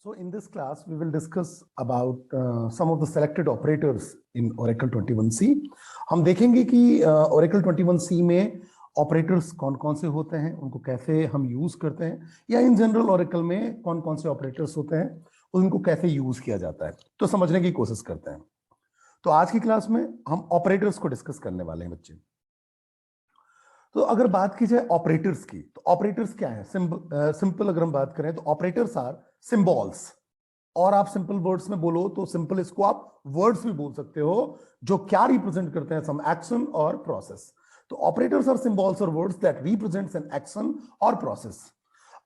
So in this class, we will discuss about some of the selected operators in Oracle 21C. हम देखेंगे कि Oracle 21C में operators कौन कौन से होते हैं, उनको कैसे हम यूज करते हैं, या इन जनरल Oracle में कौन कौन से ऑपरेटर्स होते हैं, उनको कैसे यूज किया जाता है, तो समझने की कोशिश करते हैं। तो आज की क्लास में हम ऑपरेटर्स को डिस्कस करने वाले हैं बच्चे। तो अगर बात की जाए ऑपरेटर्स की, तो ऑपरेटर्स क्या है? सिंपल अगर हम बात करें तो ऑपरेटर्स आर सिंबल्स, और आप सिंपल वर्ड्स में बोलो तो सिंपल इसको आप वर्ड्स भी बोल सकते हो जो क्या रिप्रेजेंट करते हैं, सम एक्शन और प्रोसेस। तो ऑपरेटर्स आर सिंबल्स और words that represents an action और प्रोसेस।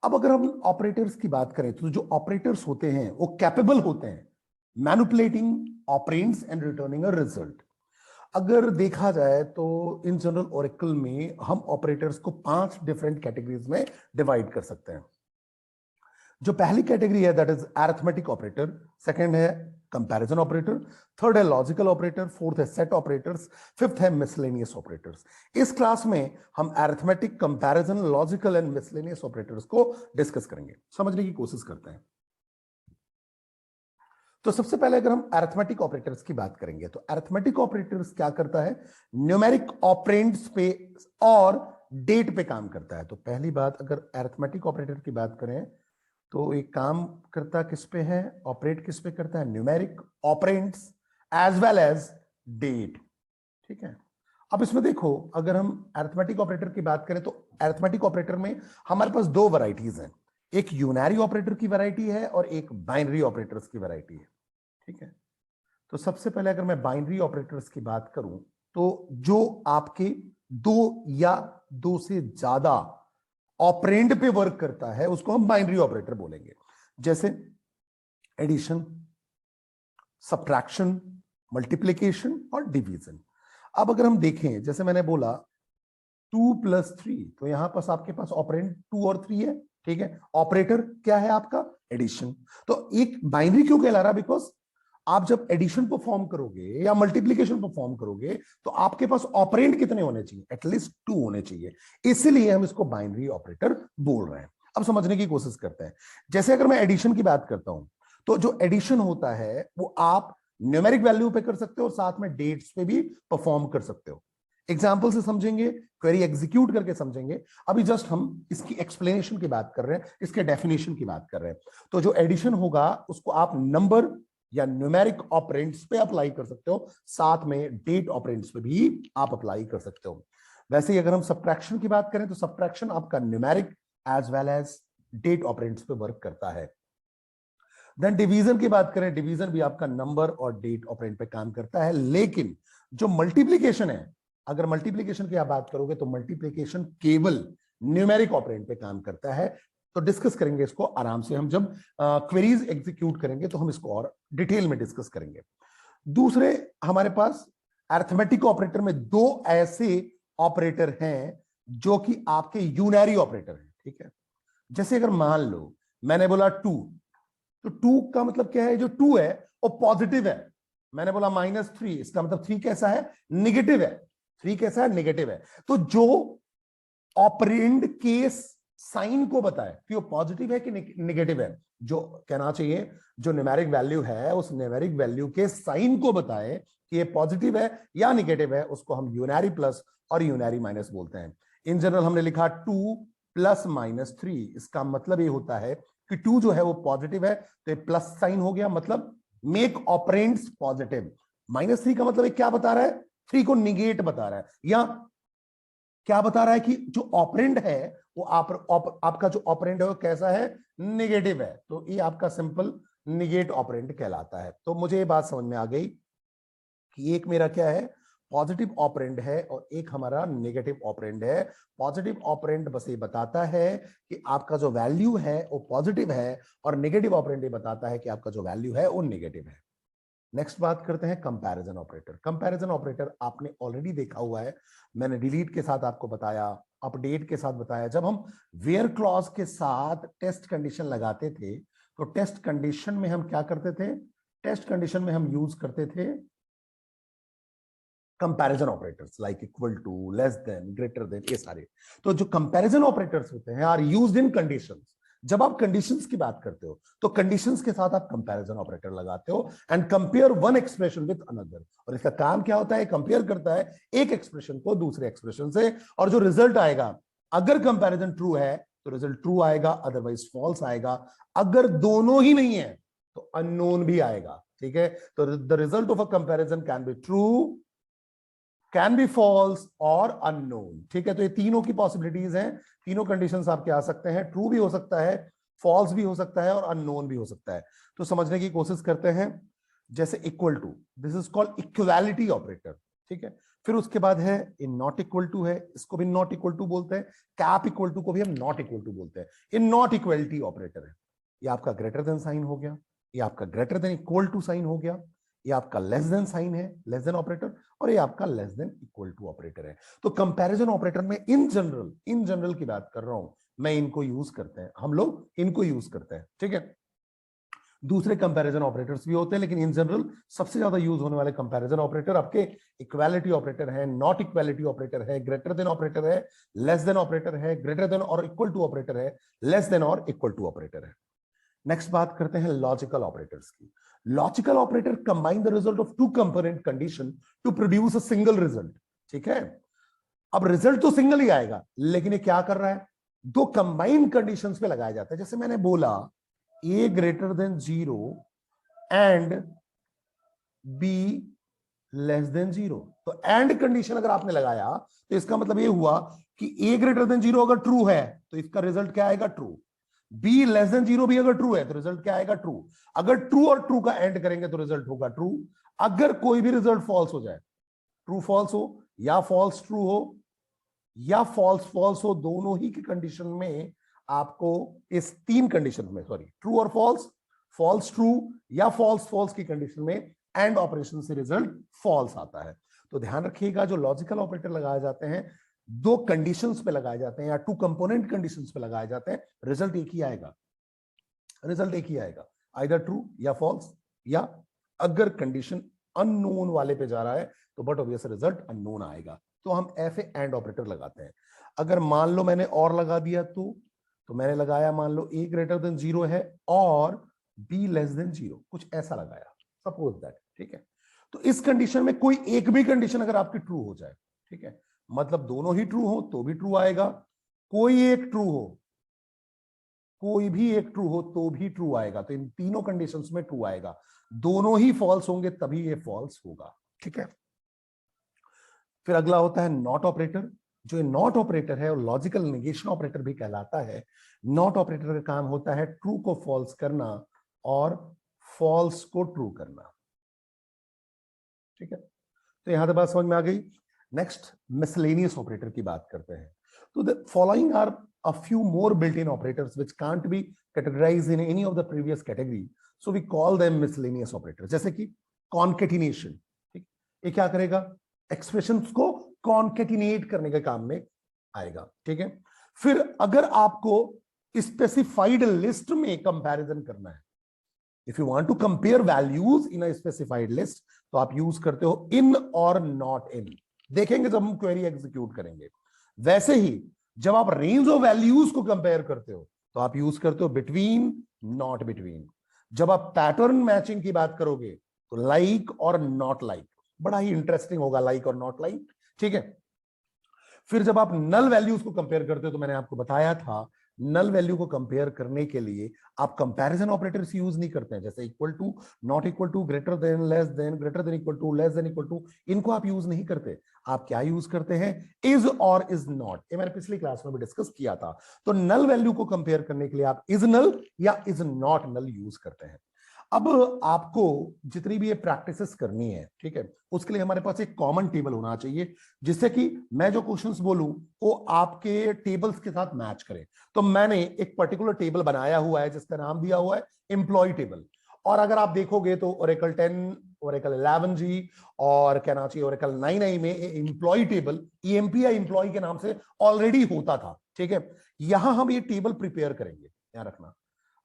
अब अगर हम ऑपरेटर्स की बात करें तो जो ऑपरेटर्स होते हैं वो कैपेबल होते हैं manipulating operands and returning a result. अगर देखा जाए तो इन जनरल ओरेकल में हम ऑपरेटर्स को 5 डिफरेंट कैटेगरीज में डिवाइड कर सकते हैं। जो पहली कैटेगरी है that is arithmetic operator, second है कंपैरिजन ऑपरेटर, थर्ड है लॉजिकल ऑपरेटर, फोर्थ है सेट ऑपरेटर्स, फिफ्थ है मिसलेनियस ऑपरेटर्स। इस क्लास में हम arithmetic, comparison, logical and miscellaneous operators को डिस्कस करेंगे, समझने की कोशिश करते हैं। तो सबसे पहले अगर हम अरिथमेटिक ऑपरेटर्स की बात करेंगे तो अरिथमेटिक ऑपरेटर्स क्या करता है? न्यूमेरिक ऑपरेंड्स पे और डेट पे काम करता है। तो पहली बात, अगर अरिथमेटिक ऑपरेटर की बात करें तो एक काम करता किस पे है, ऑपरेट किस पे करता है? Numeric operands as well as date. ठीक है। अब इसमें देखो, अगर हम अरिथमेटिक ऑपरेटर की बात करें तो अरिथमेटिक ऑपरेटर में हमारे पास दो वैरायटीज हैं, एक यूनरी ऑपरेटर की वैरायटी है और एक बाइनरी ऑपरेटर्स की वैरायटी है। ठीक है। तो सबसे पहले अगर मैं बाइनरी ऑपरेटर्स की बात करूं तो जो आपके दो या दो से ज्यादा ऑपरेंड पे वर्क करता है उसको हम बाइनरी ऑपरेटर बोलेंगे, जैसे एडिशन, सब्ट्रैक्शन, मल्टीप्लिकेशन और डिवीजन। अब अगर हम देखें, जैसे मैंने बोला 2 + 3, तो यहां पास आपके पास ऑपरेंड 2 और 3 है। ठीक है। ऑपरेटर क्या है आपका? एडिशन। तो एक बाइनरी क्यों कहला रहा? बिकॉज आप जब एडिशन परफॉर्म करोगे या मल्टीप्लिकेशन परफॉर्म करोगे तो आपके पास ऑपरेंड कितने होने चाहिए? एटलीस्ट 2 होने चाहिए, इसलिए हम इसको बाइनरी ऑपरेटर बोल रहे हैं। अब समझने की कोशिश करते हैं। जैसे अगर मैं एडिशन की बात करता हूं तो जो एडिशन होता है वो आप न्यूमेरिक वैल्यू पे कर सकते हो और साथ में डेट्स पे भी परफॉर्म कर सकते हो। एग्जाम्पल से समझेंगे, क्वेरी एग्जीक्यूट करके समझेंगे। अभी जस्ट हम इसकी एक्सप्लेनेशन की बात कर रहे हैं, इसके डेफिनेशन की बात कर रहे हैं। तो जो एडिशन होगा उसको आप नंबर या न्यूमेरिक ऑपरेंड्स पे अप्लाई कर सकते हो, साथ में डेट ऑपरेंड्स पे भी आप अप्लाई कर सकते हो। वैसे ही अगर हम सब्ट्रैक्शन की बात करें तो सब्ट्रैक्शन आपका numeric as well as date operands पे वर्क करता है। देन डिवीजन की बात करें, डिवीजन भी आपका नंबर और डेट ऑपरेंड पे काम करता है। लेकिन जो मल्टीप्लिकेशन है, अगर मल्टीप्लिकेशन की आप बात करोगे तो मल्टीप्लिकेशन केवल न्यूमेरिक ऑपरेंड पे काम करता है। तो डिस्कस करेंगे इसको आराम से, हम जब क्वेरीज एग्जीक्यूट करेंगे तो हम इसको और डिटेल में डिस्कस करेंगे। दूसरे हमारे पास अरिथमेटिक ऑपरेटर में दो ऐसे ऑपरेटर हैं जो कि आपके यूनरी ऑपरेटर हैं। ठीक है। जैसे अगर मान लो मैंने बोला 2, तो 2 का मतलब क्या है? जो 2 है वो पॉजिटिव है। मैंने बोला -3, इसका मतलब 3 कैसा है? निगेटिव है। 3 कैसा है? निगेटिव है। तो जो ऑपरेंड के साइन को बताए कि वो पॉजिटिव है कि निगेटिव है, जो कहना चाहिए जो न्यूमेरिक वैल्यू है उस न्यूमेरिक वैल्यू के साइन को बताए कि ये पॉजिटिव है या निगेटिव है, उसको हम यूनरी प्लस और यूनरी माइनस बोलते हैं। इन जनरल हमने लिखा 2 + -3, इसका मतलब ये होता है कि 2 जो है वो पॉजिटिव है तो ये प्लस साइन हो गया, मतलब मेक ऑपरेंड्स पॉजिटिव। -3 का मतलब क्या बता रहा है? 3 को निगेट बता रहा है, या क्या बता रहा है कि जो ऑपरेंड है वो आपका जो ऑपरेंड है वो कैसा है? निगेटिव है। तो ये आपका सिंपल निगेट ऑपरेंड कहलाता है। तो मुझे ये बात समझ में आ गई कि एक मेरा क्या है? पॉजिटिव ऑपरेंड है और एक हमारा नेगेटिव ऑपरेंड है। पॉजिटिव ऑपरेंड बस ये बताता है कि आपका जो वैल्यू है वो पॉजिटिव है, और नेगेटिव ऑपरेंड ये बताता है कि आपका जो वैल्यू है वो नेगेटिव है। नेक्स्ट बात करते हैं कंपैरिजन ऑपरेटर। कंपैरिजन ऑपरेटर आपने ऑलरेडी देखा हुआ है, मैंने डिलीट के साथ आपको बताया, अपडेट के साथ बताया। जब हम वेयर क्लॉज के साथ टेस्ट कंडीशन लगाते थे तो टेस्ट कंडीशन में हम क्या करते थे? टेस्ट कंडीशन में हम यूज करते थे comparison operators, like equal to, less than, greater than, ये सारे। तो जो कंपैरिजन ऑपरेटर्स होते हैं आर यूज्ड इन कंडीशंस। जब आप कंडीशंस की बात करते हो तो कंडीशंस के साथ आप कंपैरिजन ऑपरेटर लगाते हो and compare one expression with another. और इसका काम क्या होता है, कंपेयर करता है एक एक्सप्रेशन को दूसरे एक्सप्रेशन से, और जो रिजल्ट आएगा, अगर कंपैरिजन ट्रू है तो रिजल्ट ट्रू आएगा, अदरवाइज फॉल्स आएगा। अगर दोनों ही नहीं है तो अननोन भी आएगा। ठीक है, तो the result of a comparison can be true, can be false और अननोन। ठीक है, तो ये तीनों की पॉसिबिलिटीज हैं, तीनों कंडीशंस आपके आ सकते हैं, ट्रू भी हो सकता है, फॉल्स भी हो सकता है और अननोन भी हो सकता है। तो समझने की कोशिश करते हैं। जैसे equal to, this is called equality operator. ठीक है, फिर उसके बाद है इन नॉट इक्वल टू है, इसको भी नॉट इक्वल टू बोलते हैं। कैप इक्वल टू को भी हम नॉट इक्वल टू बोलते हैं। इन नॉट इक्वलिटी ऑपरेटर है, ये आपका ग्रेटर देन साइन हो गया, ये आपका greater than equal to sign हो गया, ये आपका लेस देन साइन है, लेस देन ऑपरेटर, और ये आपका less than equal to operator है। तो कंपैरिजन ऑपरेटर में इन जनरल की बात कर रहा हूं मैं, इनको यूज करते हैं, हम लोग इनको यूज करते हैं। ठीक है, दूसरे कंपैरिजन ऑपरेटर्स भी होते हैं, लेकिन इन जनरल सबसे ज्यादा यूज होने वाले कंपैरिजन ऑपरेटर आपके इक्वालिटी ऑपरेटर है, नॉट इक्वालिटी ऑपरेटर है, ग्रेटर देन ऑपरेटर है, लेस देन ऑपरेटर है, ग्रेटर देन और इक्वल टू ऑपरेटर है, लेस देन और इक्वल टू ऑपरेटर है। नेक्स्ट बात करते हैं लॉजिकल ऑपरेटर्स की। Logical operator combine the result of two component condition to produce a single result. ठीक है, अब रिजल्ट तो सिंगल ही आएगा, लेकिन ये क्या कर रहा है, दो कंबाइंड कंडीशंस पे लगाया जाता है। जैसे मैंने बोला a greater than 0 and b less than 0, तो एंड कंडीशन अगर आपने लगाया तो इसका मतलब ये हुआ कि a ग्रेटर देन 0 अगर ट्रू है तो इसका रिजल्ट क्या आएगा, ट्रू। b लेस देन 0 भी अगर ट्रू है तो रिजल्ट क्या आएगा, ट्रू। अगर ट्रू और ट्रू का एंड करेंगे तो रिजल्ट होगा ट्रू। अगर कोई भी रिजल्ट फॉल्स हो जाए, ट्रू फॉल्स हो या फॉल्स ट्रू हो या फॉल्स फॉल्स हो, दोनों ही की कंडीशन में आपको इस तीन कंडीशन में, सॉरी, ट्रू और फॉल्स, फॉल्स ट्रू या फॉल्स फॉल्स की कंडीशन में एंड ऑपरेशन से रिजल्ट फॉल्स आता है। तो ध्यान रखिएगा, जो लॉजिकल ऑपरेटर लगाए जाते हैं दो कंडीशंस पे लगाए जाते हैं या टू कंपोनेंट कंडीशंस पे लगाए जाते हैं, रिजल्ट एक ही आएगा, रिजल्ट एक ही आएगा, आइदर ट्रू या फॉल्स, या अगर कंडीशन अननोन वाले पे जा रहा है तो बट ऑब्वियस रिजल्ट अननोन आएगा। तो हम ऐसे एंड ऑपरेटर लगाते हैं। अगर मान लो मैंने और लगा दिया तो मैंने लगाया, मान लो a ग्रेटर देन 0 है और b लेस देन 0, कुछ ऐसा लगाया, सपोज दैट। ठीक है, तो इस कंडीशन में कोई एक भी कंडीशन अगर आपकी ट्रू हो जाए, ठीक है, मतलब दोनों ही ट्रू हो तो भी ट्रू आएगा, कोई एक ट्रू हो, कोई भी एक ट्रू हो तो भी ट्रू आएगा। तो इन तीनों कंडीशंस में ट्रू आएगा, दोनों ही फॉल्स होंगे तभी ये फॉल्स होगा। ठीक है, फिर अगला होता है नॉट ऑपरेटर। जो नॉट ऑपरेटर है और लॉजिकल नेगेशन ऑपरेटर भी कहलाता है। नॉट ऑपरेटर का काम होता है ट्रू को फॉल्स करना और फॉल्स को ट्रू करना। ठीक है, तो यहां तक बात समझ में आ गई। नेक्स्ट मिसलेनियस ऑपरेटर की बात करते हैं। तो the following are a few more built-in operators which can't be categorized in any of the previous category, so we call them miscellaneous operators। जैसे कि concatenation, ठीक, ये क्या करेगा, एक्सप्रेशंस को कॉन्केटिनेट करने के काम में आएगा। ठीक है, फिर अगर आपको स्पेसिफाइड लिस्ट में कंपैरिजन करना है, if you want to compare values in a specified list, तो आप यूज करते हो इन और नॉट इन। देखेंगे जब हम क्वेरी एग्जीक्यूट करेंगे। वैसे ही जब आप रेंज ऑफ वैल्यूज को कंपेयर करते हो तो आप यूज करते हो बिटवीन, नॉट बिटवीन। जब आप पैटर्न मैचिंग की बात करोगे तो लाइक और नॉट लाइक, बड़ा ही इंटरेस्टिंग होगा लाइक और नॉट लाइक। ठीक है, फिर जब आप नल वैल्यूज को कंपेयर करते हो तो मैंने आपको बताया था नल वैल्यू को कंपेयर करने के लिए आप कंपैरिजन ऑपरेटर्स यूज नहीं करते हैं, जैसे equal to, not equal to, greater than, less than, greater than equal to, less than equal to, इनको आप यूज नहीं करते। आप क्या यूज करते हैं, इज और इज नॉट। ये मैंने पिछली क्लास में भी डिस्कस किया था। तो नल वैल्यू को कंपेयर करने के लिए आप इज नल या इज नॉट नल यूज करते हैं। अब आपको जितनी भी ये प्रैक्टिसेस करनी है, ठीक है, उसके लिए हमारे पास एक कॉमन टेबल होना चाहिए, जिससे कि मैं जो क्वेश्चंस बोलूं वो आपके टेबल्स के साथ मैच करे। तो मैंने एक पर्टिकुलर टेबल बनाया हुआ है जिसका नाम दिया हुआ है एम्प्लॉय टेबल। और अगर आप देखोगे तो ओरेकल 10, ओरेकल 11G और क्या नाम चाहिए ओरेकल 9i में एम्प्लॉय टेबल ईएमपी या एम्प्लॉय के नाम से ऑलरेडी होता था। ठीक है, यहां हम ये टेबल प्रिपेयर करेंगे, ध्यान रखना।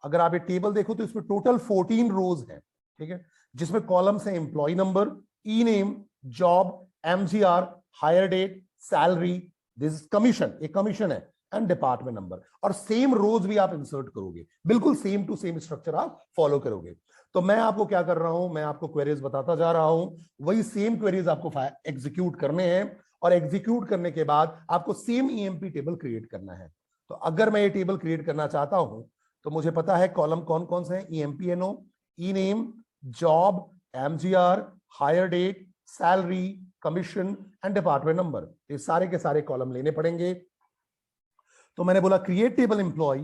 अगर आप ये टेबल देखो तो इसमें टोटल 14 रोज है। ठीक है, जिसमें कॉलम्स है employ number, E name, job, MGR, hire date, salary, this commission, एक कमीशन है, एंड डिपार्टमेंट नंबर, और सेम रोज भी आप इंसर्ट करोगे, बिल्कुल सेम टू सेम स्ट्रक्चर आप फॉलो करोगे। तो मैं आपको क्या कर रहा हूं, मैं आपको क्वेरीज बताता जा रहा हूं, वही सेम क्वेरीज आपको एग्जीक्यूट करने हैं, और एग्जीक्यूट करने के बाद आपको सेम ईएमपी टेबल क्रिएट करना है। तो अगर मैं ये टेबल क्रिएट करना चाहता हूं तो मुझे पता है कॉलम कौन कौन से हैं, E M P N O, E name, job, MGR, hire date, salary, commission and department number, ये सारे के सारे कॉलम लेने पड़ेंगे। तो मैंने बोला create table employ,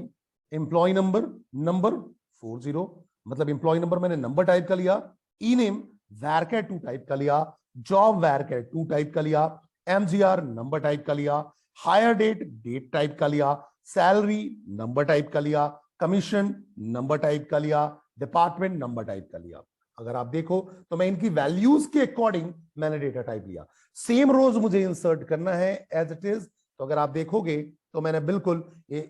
employ number, number 40, मतलब एम्प्लॉय नंबर मैंने नंबर टाइप कर लिया, ई नेम वैरकैट 2 टाइप कर लिया, जॉब वैरकैट 2 टाइप कर लिया, एमजीआर नंबर टाइप कर लिया, हायर डेट डेट टाइप कर लिया, सैलरी नंबर टाइप कर लिया, कमीशन नंबर टाइप कर लिया, डिपार्टमेंट नंबर टाइप कर लिया। अगर आप देखो तो मैं इनकी वैल्यूज के अकॉर्डिंग मैंने डेटा टाइप लिया। सेम रोज मुझे इंसर्ट करना है एज इट इज। तो अगर आप देखोगे तो मैंने बिल्कुल ये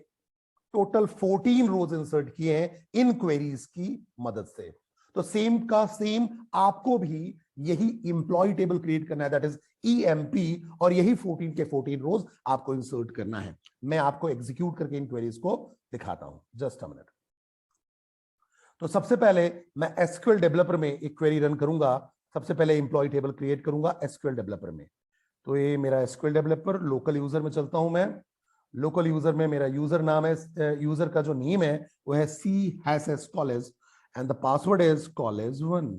टोटल 14 रोज इंसर्ट किए हैं इन क्वेरीज की मदद से। तो सेम का सेम आपको भी यही इंप्लॉय टेबल क्रिएट करना है, दैट इज ईएमपी, और यही 14 के 14 रोज आपको इंसर्ट करना है। मैं आपको एग्जीक्यूट करके इन क्वेरीज को दिखाता हूं, जस्ट अ मिनट। तो सबसे पहले मैं एसक्यूएल डेवलपर में एक क्वेरी रन करूंगा। सबसे पहले इंप्लॉय टेबल क्रिएट करूंगा एसक्यूएल डेवलपर में। तो ये मेरा एसक्यूएल डेवलपर, लोकल यूजर में चलता हूं मैं। लोकल यूजर में मेरा यूजर नाम है, यूजर का जो नेम है वो है CHS college and the password is college1।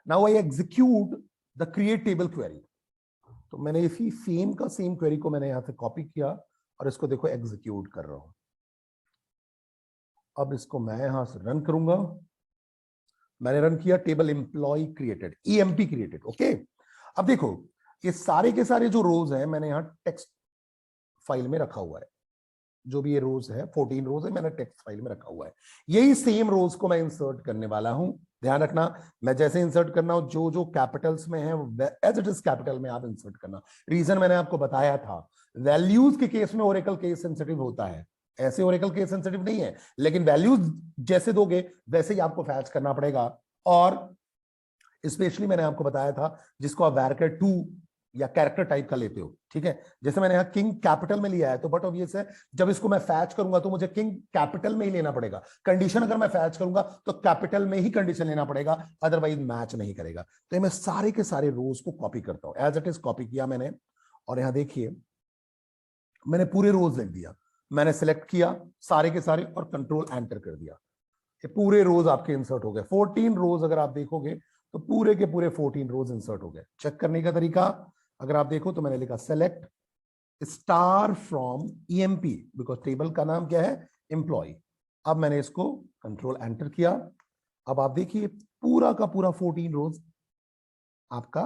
Now I execute the create table query. तो मैंने इसी सेम का सेम क्वेरी को मैंने यहां से कॉपी किया और इसको देखो एग्जीक्यूट कर रहा हूं। अब इसको मैं यहां से रन करूंगा। मैंने रन किया, table employ created, EMP created, okay. अब देखो ये सारे के सारे जो रोज हैं मैंने यहां टेक्स्ट फाइल में रखा हुआ है। जो भी ये रोज है 14 रोज है, मैंने टेक्स्ट फाइल में रखा हुआ है। यही सेम रोज को मैं इंसर्ट करने वाला हूं। ध्यान रखना, मैं जैसे इंसर्ट करना हूं जो जो कैपिटल्स में है एज इट इज कैपिटल में आप इंसर्ट करना। रीजन मैंने आपको बताया था, वैल्यूज के केस में ओरेकल केस सेंसिटिव होता है, ऐसे ओरेकल केस सेंसिटिव नहीं है, लेकिन वैल्यूज जैसे दोगे वैसे ही आपको फैच करना पड़ेगा। और स्पेशली मैंने आपको बताया था जिसको आप वैरकर 2 या कैरेक्टर टाइप का लेते हो, ठीक है। जैसे मैंने यहाँ किंग कैपिटल में लिया है तो बट ऑब्वियस है जब इसको मैं फैच करूंगा तो मुझे किंग कैपिटल में ही लेना पड़ेगा। कंडीशन अगर मैं फैच करूंगा तो कैपिटल में ही कंडीशन लेना पड़ेगा, अदरवाइज मैच नहीं करेगा। तो मैं सारे के सारे रोज को कॉपी करता हूं, एज इट इज कॉपी किया मैंने। और यहां देखिए मैंने पूरे रोज लिख दिया, मैंने सिलेक्ट किया सारे के सारे और कंट्रोल एंटर कर दिया। ये पूरे रोज आपके इंसर्ट हो गए, 14 रोज अगर आप देखोगे तो पूरे के पूरे 14 रोज इंसर्ट हो गए। चेक करने का तरीका अगर आप देखो तो मैंने लिखा select star from EMP, because table का नाम क्या है, एम्प्लॉय। अब मैंने इसको कंट्रोल एंटर किया। अब आप देखिए पूरा का पूरा 14 रोज आपका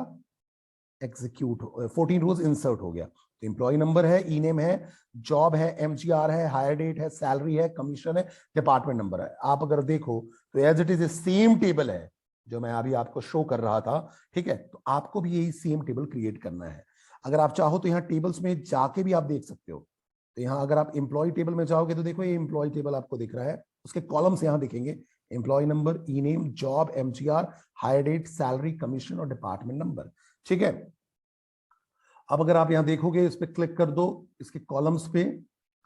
एग्जीक्यूट, 14 रोज इंसर्ट हो गया। तो एम्प्लॉय नंबर है, ई नेम है, जॉब है, एमजीआर है, हायर डेट है, सैलरी है, कमीशन है, डिपार्टमेंट नंबर है। आप अगर देखो तो as it is same table है जो मैं अभी आपको शो कर रहा था, ठीक है। तो आपको भी यही सेम टेबल क्रिएट करना है। अगर आप चाहो तो यहाँ टेबल्स में जाके भी आप देख सकते हो। तो यहाँ अगर आप एम्प्लॉय टेबल में जाओगे तो देखो ये एम्प्लॉय टेबल आपको दिख रहा है, उसके कॉलम्स यहाँ दिखेंगे, employee number, E name, job, MGR, hire date, salary, commission और डिपार्टमेंट नंबर, ठीक है। अब अगर आप यहां देखोगे, इस पे क्लिक कर दो इसके कॉलम्स पे,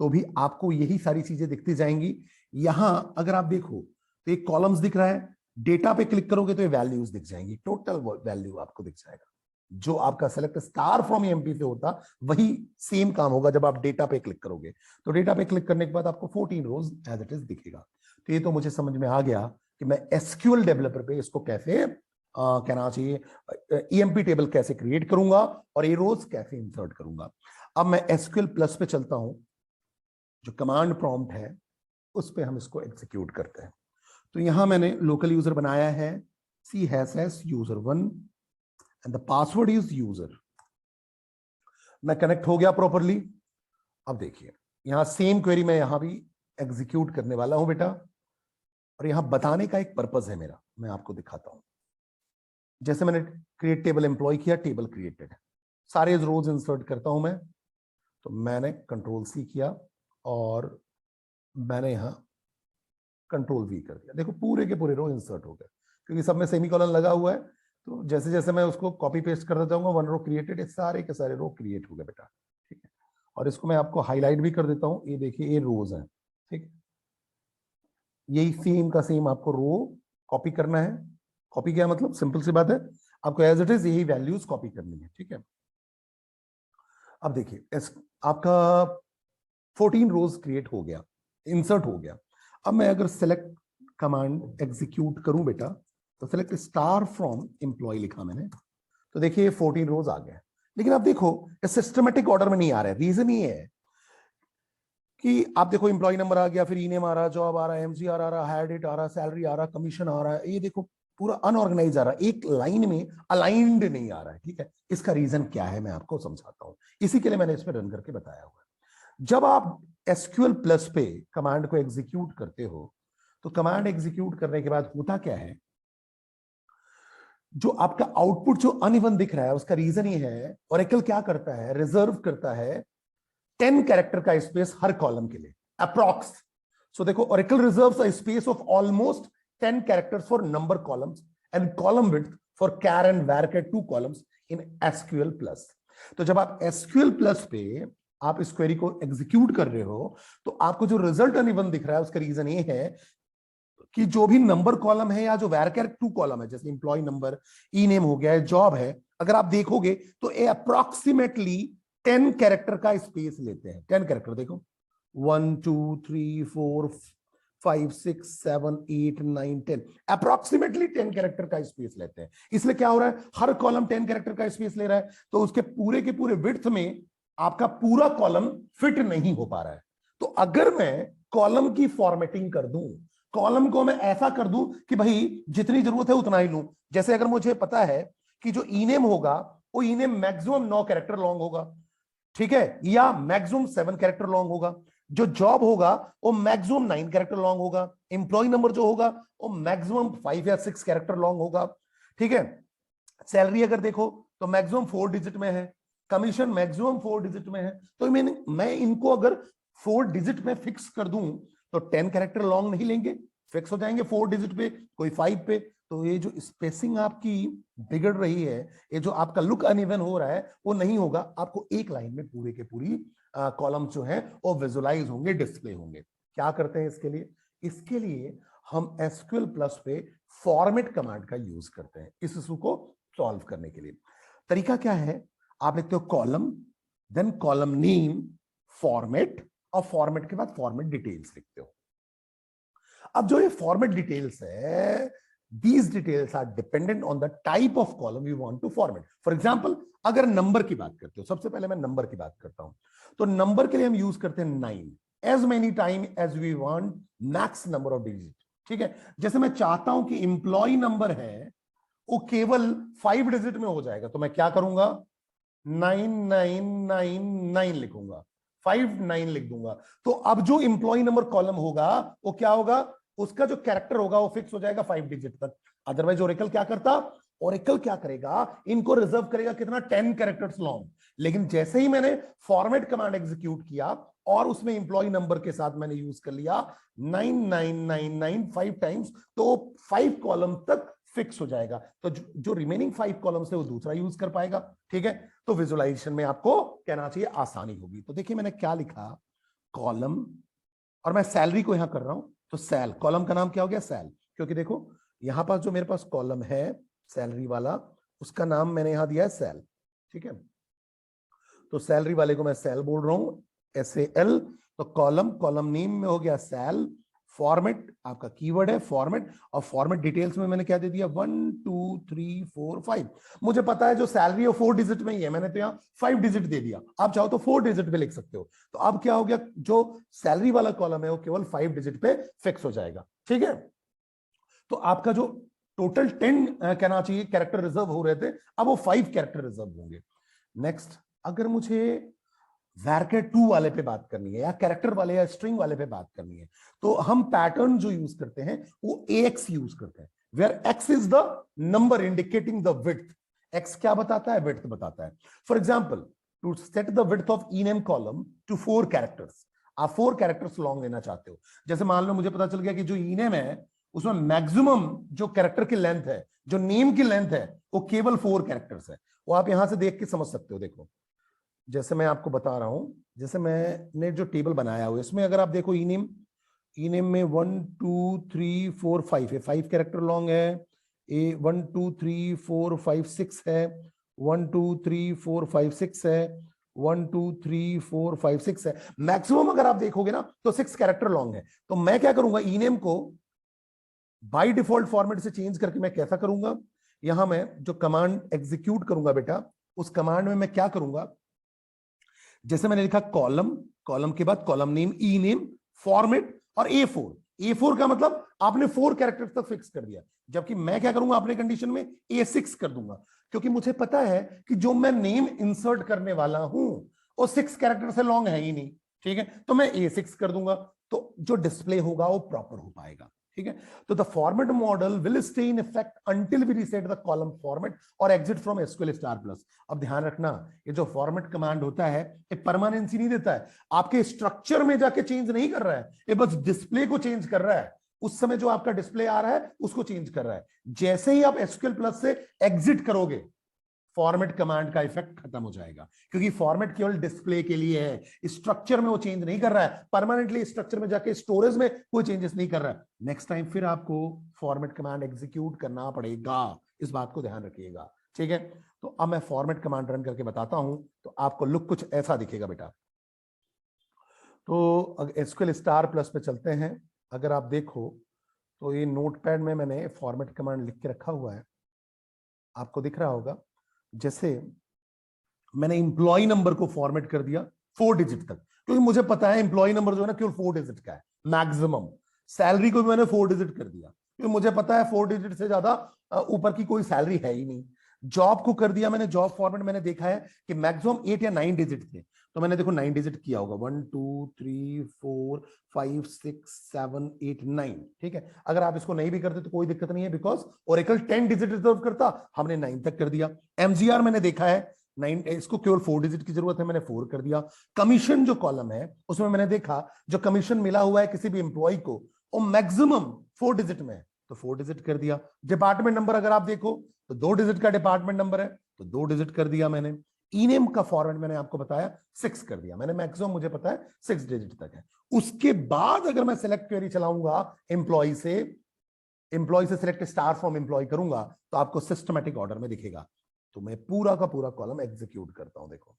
तो भी आपको यही सारी चीजें दिखती जाएंगी। यहां अगर आप देखो तो एक कॉलम्स दिख रहा है, डेटा पे क्लिक करोगे तो ये वैल्यूज दिख जाएंगी, टोटल वैल्यू आपको दिख जाएगा। जो आपका सेलेक्ट स्टार फ्रॉम एमपी से होता वही सेम काम होगा जब आप डेटा पे क्लिक करोगे। तो डेटा पे क्लिक करने के बाद आपको 14 रोज एज इट इज दिखेगा। तो ये तो मुझे समझ में आ गया कि मैं एसक्यूएल डेवलपर पे इसको कैसे कहना चाहिए ईएमपी टेबल कैसे क्रिएट करूंगा और ये रोज कैसे इंसर्ट करूंगा। अब मैं एसक्यूएल प्लस पे चलता हूं, जो कमांड प्रॉम्प्ट है उस पे हम इसको एग्जीक्यूट करते हैं। तो यहां मैंने लोकल यूजर बनाया है CHS user1 and the password is user. मैं कनेक्ट हो गया प्रॉपरली। अब देखिए यहां सेम क्वेरी मैं यहां भी एग्जीक्यूट करने वाला हूं बेटा, और यहां बताने का एक पर्पज है मेरा, मैं आपको दिखाता हूं। जैसे मैंने क्रिएट टेबल एम्प्लॉय किया, टेबल क्रिएटेड, सारे रोज इंसर्ट करता हूं मैं। तो मैंने कंट्रोल C किया और मैंने यहां कंट्रोल V कर दिया, देखो पूरे के पूरे रो इंसर्ट हो गए, क्योंकि सब में सेमीकोलन लगा हुआ है। तो जैसे जैसे मैं उसको कॉपी पेस्ट करता जाऊंगा, वन रो क्रिएटेड, सारे के सारे रो क्रिएट हो गए बेटा, ठीक है। और इसको मैं आपको हाईलाइट भी कर देता हूँ, ये देखिए ये रोज है, ठीक। यही सेम का सेम आपको रो कॉपी करना है। कॉपी क्या मतलब, सिंपल सी बात है, आपको एज इट इज यही वैल्यूज कॉपी करनी है, ठीक है। अब देखिए आपका 14 रोज क्रिएट हो गया, इंसर्ट हो गया। अब मैं अगर सेलेक्ट कमांड एग्जीक्यूट करूं बेटा, तो सेलेक्ट स्टार फ्रॉम एम्प्लॉय लिखा मैंने, तो देखिए 14 रोज आ गए। लेकिन आप देखो सिस्टमेटिक ऑर्डर में नहीं आ रहा है। रीजन ये है कि आप देखो एम्प्लॉय नंबर आ गया, फिर ई नेम आ रहा, जॉब आ रहा, एमजीआर आ रहा, हायर डेट आ रहा, सैलरी आ रहा, कमीशन आ रहा है, ये देखो पूरा अनऑर्गेनाइज आ रहा है, एक लाइन में अलाइंड नहीं आ रहा है, ठीक है। इसका रीजन क्या है मैं आपको समझाता हूं, इसी के लिए मैंने इस पर रन करके बताया हुआ है। जब आप एसक्यूएल प्लस पे कमांड को एग्जीक्यूट करते हो, तो कमांड एग्जीक्यूट करने के बाद होता क्या है, जो आपका आउटपुट जो अनइवन दिख रहा है, उसका रीजन ये है, ओरेकल क्या करता है, रिजर्व करता है 10 कैरेक्टर का स्पेस हर कॉलम के लिए, अप्रॉक्स। सो देखो Oracle reserves a space of almost 10 characters for number columns and column width for char and var के 2 कॉलम्स इन एसक्यूएल प्लस। तो जब आप एसक्यूएल प्लस पे आप इस क्वेरी को एग्जीक्यूट कर रहे हो, तो आपको जो रिजल्ट अनइवन दिख रहा है, उसका रीजन ये है कि जो भी नंबर कॉलम है या जो वैरकर 2 कॉलम है, जैसे इंप्लॉय नंबर, ई नेम हो गया है, जॉब है, अगर आप देखोगे तो ये अप्रोक्सीमेटली 10 कैरेक्टर का स्पेस लेते हैं। 10 कैरेक्टर देखो, 1 2 3 4 5 6 7 8 9 10, अप्रोक्सीमेटली 10 कैरेक्टर का स्पेस लेते हैं। इसलिए क्या हो रहा है, हर कॉलम 10 कैरेक्टर का स्पेस ले रहा है, तो उसके पूरे के पूरे विड्थ में आपका पूरा कॉलम फिट नहीं हो पा रहा है। तो अगर मैं कॉलम की फॉर्मेटिंग कर दूं, कॉलम को मैं ऐसा कर दूं कि भाई जितनी जरूरत है उतना ही लूं, जैसे अगर मुझे पता है कि जो ई नेम होगा वो ई नेम मैक्सिमम 9 कैरेक्टर लॉन्ग होगा, ठीक है, या मैक्सिमम 7 कैरेक्टर लॉन्ग होगा, जो जॉब होगा वो मैक्सिमम 9 कैरेक्टर लॉन्ग होगा, एम्प्लॉय नंबर जो होगा वो मैक्सिमम 5 या 6 कैरेक्टर लॉन्ग होगा, ठीक है। सैलरी अगर देखो तो मैक्सिमम 4 डिजिट में है, कमीशन मैक्सिमम 4 डिजिट में है। तो मैं इनको अगर 4 डिजिट में फिक्स कर दूं तो 10 कैरेक्टर लॉन्ग नहीं लेंगे, फिक्स हो जाएंगे 4 डिजिट पे, कोई 5 पे। तो ये जो स्पेसिंग आपकी बिगड़ रही है, ये जो आपका लुक अनइवन हो रहा है, वो नहीं होगा। आपको एक लाइन में पूरे के पूरी कॉलम जो है वो विजुलाइज होंगे, डिस्प्ले होंगे। क्या करते हैं इसके लिए, इसके लिए हम एसक्यूएल प्लस पे फॉर्मेट कमांड का यूज करते हैं इस इशू को सॉल्व करने के लिए। तरीका क्या है, आप लिखते हो column, then column name, format, और फॉर्मेट के बाद फॉर्मेट डिटेल्स लिखते हो। अब जो ये फॉर्मेट डिटेल्स है, these details are dependent on the type of column you want to format. For example, अगर नंबर की बात करते हो, सबसे पहले मैं नंबर की बात करता हूं, तो नंबर के लिए हम यूज करते हैं 9, as many time as we want, max number of digit, ठीक है। जैसे मैं चाहता हूं कि एम्प्लॉय नंबर है वो केवल 5 डिजिट में हो जाएगा, तो मैं क्या करूंगा, 9999 लिखूंगा, 59 लिख दूंगा। तो अब जो एम्प्लॉय नंबर कॉलम होगा वो क्या होगा, उसका जो कैरेक्टर होगा वो फिक्स हो जाएगा 5 डिजिट तक। अदरवाइज ओरेकल क्या करता, ओरेकल क्या करेगा, इनको रिजर्व करेगा कितना, 10 कैरेक्टर्स लॉन्ग। लेकिन जैसे ही मैंने फॉर्मेट कमांड एग्जीक्यूट किया और उसमें एम्प्लॉय नंबर के साथ मैंने यूज कर लिया 9999 5 टाइम्स, तो 5 कॉलम तक फिक्स हो जाएगा। तो जो रिमेनिंग 5 कॉलम्स है वो दूसरा यूज कर पाएगा, ठीक है। तो विजुअलाइजेशन में आपको कहना चाहिए आसानी होगी। तो देखिए मैंने क्या लिखा, कॉलम, और मैं सैलरी को यहां कर रहा हूं, तो सैल, कॉलम का नाम क्या हो गया, सैल, क्योंकि देखो यहां पास जो मेरे पास कॉलम है सैलरी वाला, उसका नाम मैंने यहां दिया है सैल, ठीक है। तो सैलरी वाले को मैं सैल बोल रहा हूं, SAL। तो कॉलम, कॉलम नेम में हो गया सैल, फॉर्मेट आपका कीवर्ड है फॉर्मेट, और फॉर्मेट डिटेल्स में मैंने क्या दे दिया, 1 2 3 4 5। मुझे पता है जो सैलरी है 4 डिजिट में ही है, मैंने तो यहाँ 5 डिजिट दे दिया, आप चाहो तो 4 डिजिट पे लिख सकते हो। तो अब क्या हो गया, जो सैलरी वाला कॉलम है वो केवल 5 डिजिट पे फिक्स हो जाएगा, ठीक है। तो आपका जो टोटल 10 कहना चाहिए कैरेक्टर रिजर्व हो रहे थे, अब वो 5 कैरेक्टर रिजर्व होंगे। नेक्स्ट, अगर मुझे वैरकर 2 वाले पे बात करनी है, या कैरेक्टर वाले या स्ट्रिंग वाले पे बात करनी है, तो हम पैटर्न जो यूज करते हैं वो AX यूज करते हैं, where X is the number indicating the width. X क्या बताता है, विड्थ बताता है। For example, to set the width of E name column to 4 characters, आप 4 कैरेक्टर्स लॉन्ग लेना चाहते हो। जैसे मान लो मुझे पता चल गया कि जो ईनेम है उसमें मैक्सिमम जो कैरेक्टर की लेंथ है, जो नेम की लेंथ है, वो केवल 4 कैरेक्टर्स है। वो आप यहां से देख के समझ सकते हो। देखो जैसे मैं आपको बता रहा हूं, जैसे मैंने जो टेबल बनाया हुआ है इसमें अगर आप देखो ईनेम, ईनेम में 1 2 3 4 5 है, 5 कैरेक्टर लॉन्ग है। 1 2 3 4 5 6 है, 1 2 3 4 5 6 है, 1 2 3 4 5 6 है। मैक्सिमम अगर आप देखोगे ना तो 6 कैरेक्टर लॉन्ग है। तो मैं क्या करूंगा, ईनेम को बाय डिफॉल्ट फॉर्मेट से चेंज करके मैं कैसा करूंगा, यहां मैं जो कमांड एग्जीक्यूट करूंगा बेटा, उस कमांड में मैं क्या करूंगा, जैसे मैंने लिखा कॉलम, कॉलम के बाद कॉलम नेम, ई नेम, फॉर्मेट और A4। A4 का मतलब आपने 4 कैरेक्टर्स तक फिक्स कर दिया, जबकि मैं क्या करूंगा अपने कंडीशन में A6 कर दूंगा, क्योंकि मुझे पता है कि जो मैं नेम इंसर्ट करने वाला हूं वो 6 कैरेक्टर से लॉन्ग है ही नहीं। ठीक है, तो मैं A6 कर दूंगा, तो जो डिस्प्ले होगा वो प्रॉपर हो पाएगा। ठीक है, तो the format model will stay in effect until we reset the column format और exit from S Q L star plus. अब ध्यान रखना, ये जो फॉर्मेट कमांड होता है ये परमानेंसी नहीं देता है, आपके स्ट्रक्चर में जाके चेंज नहीं कर रहा है, ये बस डिस्प्ले को चेंज कर रहा है। उस समय जो आपका डिस्प्ले आ रहा है उसको चेंज कर रहा है। जैसे ही आप एसक्यूएल प्लस से एग्जिट करोगे, फॉर्मेट कमांड का इफेक्ट खत्म हो जाएगा, क्योंकि फॉर्मेट केवल डिस्प्ले के लिए है, स्ट्रक्चर में वो चेंज नहीं कर रहा है, परमानेंटली स्ट्रक्चर में जाके स्टोरेज में कोई चेंजेस नहीं कर रहा है। नेक्स्ट टाइम फिर आपको फॉर्मेट कमांड एग्जीक्यूट करना पड़ेगा, इस बात को ध्यान रखिएगा। ठीक है, तो अब मैं फॉर्मेट कमांड रन करके बताता हूं, तो आपको लुक कुछ ऐसा दिखेगा बेटा। तो एसक्यूएल स्टार प्लस पे चलते हैं। अगर आप देखो तो ये नोटपैड में मैंने फॉर्मेट कमांड लिख के रखा हुआ है, आपको दिख रहा होगा। जैसे मैंने इंप्लॉय नंबर को फॉर्मेट कर दिया 4 डिजिट तक, क्योंकि मुझे पता है इंप्लॉय नंबर जो है ना केवल 4 डिजिट का है मैक्सिमम। सैलरी को भी मैंने 4 डिजिट कर दिया, क्योंकि मुझे पता है 4 डिजिट से ज्यादा ऊपर की कोई सैलरी है ही नहीं। जॉब को कर दिया मैंने, जॉब फॉर्मेट मैंने देखा है कि मैक्सिमम 8 या 9 डिजिट थे, तो मैंने देखो 9 डिजिट किया होगा, 1 2 3 4 5 6 7 8 9। ठीक है, अगर आप इसको नहीं भी करते तो कोई दिक्कत नहीं है, बिकॉज ओरेकल 10 डिजिट रिजर्व करता, हमने 9 तक कर दिया। एमजीआर मैंने देखा है 9, इसको केवल 4 डिजिट की जरूरत है, मैंने 4 कर दिया। कमीशन जो कॉलम है उसमें मैंने देखा जो कमीशन मिला हुआ है किसी भी एम्प्लॉय को वो मैक्सिमम 4 डिजिट में है, तो 4 डिजिट कर दिया। डिपार्टमेंट नंबर अगर आप देखो तो 2 डिजिट का डिपार्टमेंट नंबर है, तो 2 डिजिट कर दिया मैंने। ईनेम का फॉर्मेट मैंने आपको बताया 6 कर दिया मैंने, मैक्सिमम मुझे पता है 6 डिजिट तक है। उसके बाद अगर मैं सिलेक्ट क्वेरी चलाऊंगा एम्प्लॉय से सिलेक्ट स्टार फ्रॉम एम्प्लॉय करूंगा, तो आपको सिस्टमैटिक ऑर्डर में दिखेगा। तो मैं पूरा का पूरा कॉलम एग्जीक्यूट करता हूं, देखो।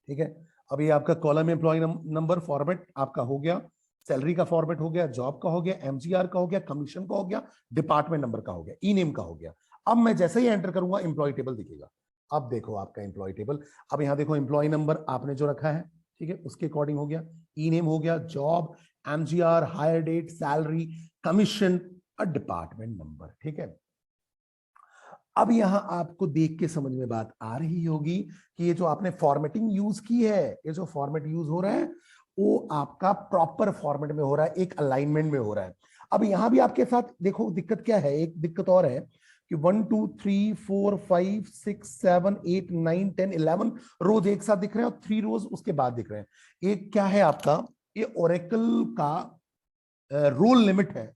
ठीक है, अब ये आपका कॉलम एम्प्लॉय नंबर फॉर्मेट आपका हो गया, सैलरी का फॉर्मेट हो गया, जॉब का हो गया, एमजीआर का हो गया, कमीशन का हो गया, डिपार्टमेंट नंबर का हो गया, ई नेम का हो गया। अब मैं जैसे ही एंटर करूंगा एम्प्लॉय टेबल दिखेगा। अब देखो आपका एम्प्लॉय टेबल, अब यहां देखो एम्प्लॉय नंबर आपने जो रखा है, ठीक है, उसके अकॉर्डिंग हो गया, ई नेम हो गया, job, MGR, hire date, salary, commission और डिपार्टमेंट नंबर। ठीक है, अब यहां आपको देख के समझ में बात आ रही होगी कि ये जो आपने फॉर्मेटिंग यूज की है, ये जो फॉर्मेट यूज हो रहा है वो आपका प्रॉपर फॉर्मेट में हो रहा है, एक अलाइनमेंट में हो रहा है। अब यहां भी आपके साथ देखो दिक्कत क्या है, एक दिक्कत और है कि 1 2 3 4 5 6 7 8 9 10 11 रोज एक साथ दिख रहे हैं और 3 रोज उसके बाद दिख रहे हैं। एक क्या है आपका, ये ओरेकल का रोल लिमिट है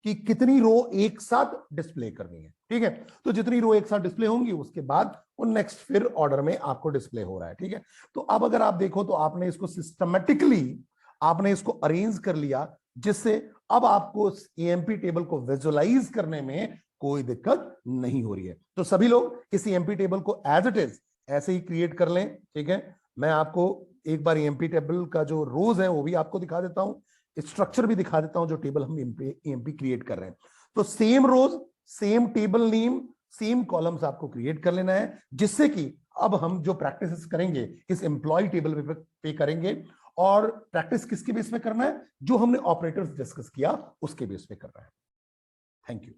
कि कितनी रो एक साथ डिस्प्ले करनी है। ठीक है, तो जितनी रो एक साथ डिस्प्ले होंगी उसके बाद वो नेक्स्ट फिर ऑर्डर में आपको डिस्प्ले हो रहा है। ठीक है, तो अब अगर आप देखो तो आपने इसको सिस्टमेटिकली आपने इसको अरेंज कर लिया, जिससे अब आपको ईएमपी टेबल को विजुअलाइज करने में कोई दिक्कत नहीं हो रही है। तो सभी लोग इस ईएमपी टेबल को एज इट इज ऐसे ही क्रिएट कर लें। ठीक है, मैं आपको एक बार ईएमपी टेबल का जो रोज है वो भी आपको दिखा देता हूं, स्ट्रक्चर भी दिखा देता हूं जो टेबल हम ईएमपी क्रिएट कर रहे हैं। तो same rows, same table name, same columns आपको क्रिएट कर लेना है, जिससे कि अब हम जो प्रैक्टिस करेंगे इस एम्प्लॉय टेबल पे करेंगे। और प्रैक्टिस किसके बेस पे करना है, जो हमने ऑपरेटर्स डिस्कस किया उसके बेस पे करना है। Thank you.